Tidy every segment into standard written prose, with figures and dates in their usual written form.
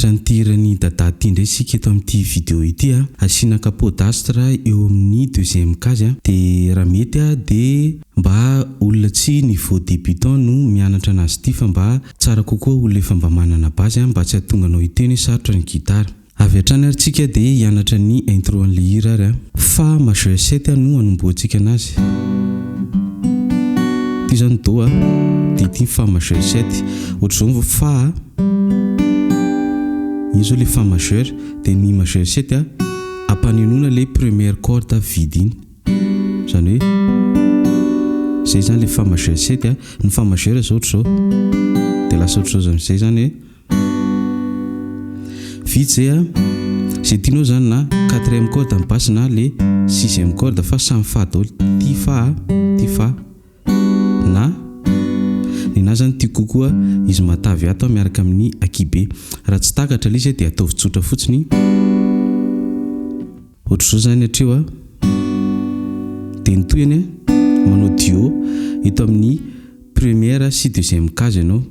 mianatra nytirany dada ty ndray sika eto amin'ity vidéo ity asina capodastre eo amin'ny deuxième case de raha mety de mba olona tsy niveau débutant no mianatra anazy ity fa mba tsara kokoa olona efa mba manana base mba tsy atonga anao iteny sarotra ny gitara. Avy hatrany ary tsika de hianatra ny intro an'le hira ary fa majeur 7 no anomboantsika anazy. Ty zany do de ty fa majeur 7 ohatr'izao fa izo le fa majeur de ny majeur 7 ampaninona le première corde vide iny. Zany hoe zay zany le fa majeur 7 ny fa majeur zao ohatr'izao de lasa ohatr'izao zay zany vite zay tianao zany na 4e corde ny basse na le 6e corde fa samy fa daholo ty fa na nina zany ty kokoa izy matavy ato miaraka amin'ny akibe. Raha tsy takatra le izy de ataovy tsotra fotsiny ohatr'izao zany hatreo de ny toyany manao duo eto amin'ny première sy deuxième case ianao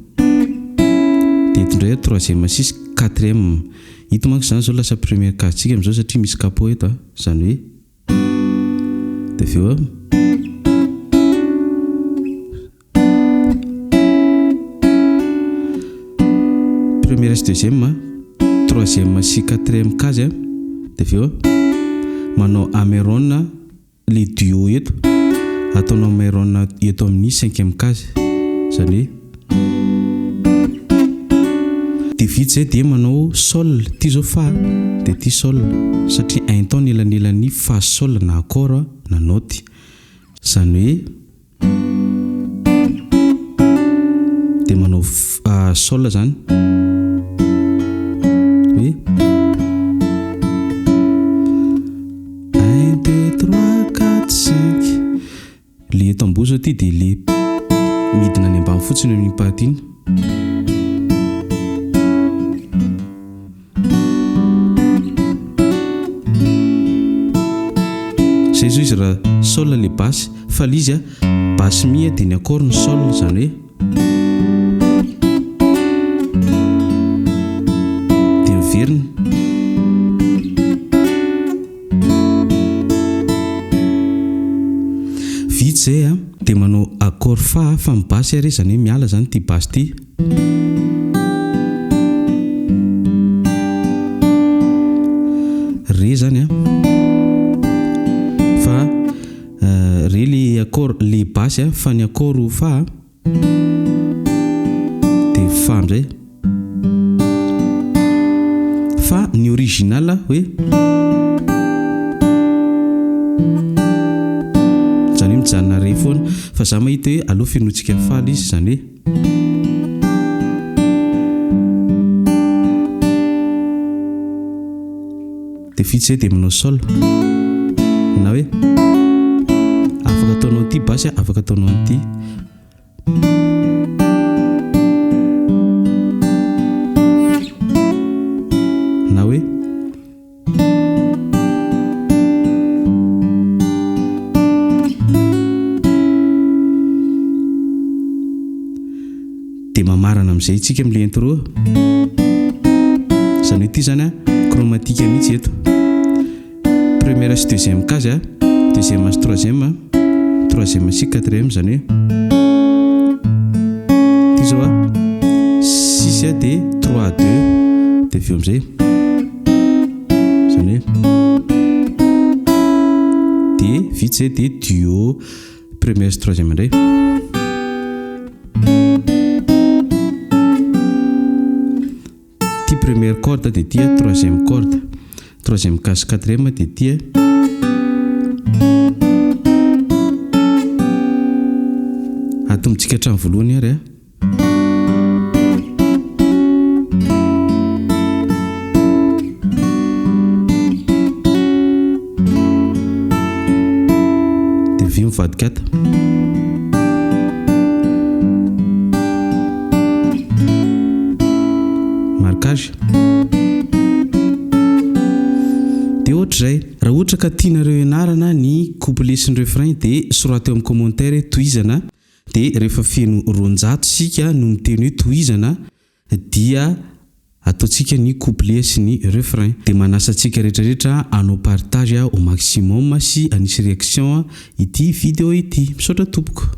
de tondray 3e 6 4e hito manko zany zao lasa première case tsika am'izao satria misy capot eto zany hoe de aveo première sy deuxième 3e sy 4e case de aveo manao ameron le duo eto ataonao ameron eto amin'ny 5e case zany de vite zay de manao sol ty zao fa de ty sol satria un ton nelanelany fa sol na accord na note zany hoe de manao sol zany oui 1 2 3 4 5 le eto ambony zao ty de le midina any ambany fotsiny amin'ny party iny zay zao izy raha sol le basse fa l'izy basse mi de ny accord ny sol zany hoe de miverina vite zay de manao accord fa my basse ary zany hoe miala zany ty basse ty re zany fa re le accord le basse fa ny accord fa de fa amizay fa ny original hoe zany hoe mijanona re foana fa za mahita hoe aloha fenotsika faly izy zany hoe de vite zay de manao sol na hoe afaka ataonao ty basse afaka ataonao an'ity na hoe de mamarana am'izay tsika am'le intro zany hoe ty zany chromatique mihitsy eto première sy deuxième case deuxième sy troisième sy quatrième zany hoe ty zao 6 de 3 2 de aveo amizay zany hoe de vite zay de duo première sy troisième indray ty première corde de ty troisième corde troisième case quatrième de ty atombotsika hatrany voalohany ary de vy mivadikata marquage de ohatr'izay raha ohatra ka tianareo ianarana ny couplet sy ny refrain de sorateo amin'ny commentaire tohizana de rehefa feno 200 sika no miteny hoe tohizana dia ataontsika ny couplet sy ny refrain. Dia manasa antsika rehetrarehetra anao partage au maximum sy anisy réaction ity vidéo ity. Misaotra tompoko.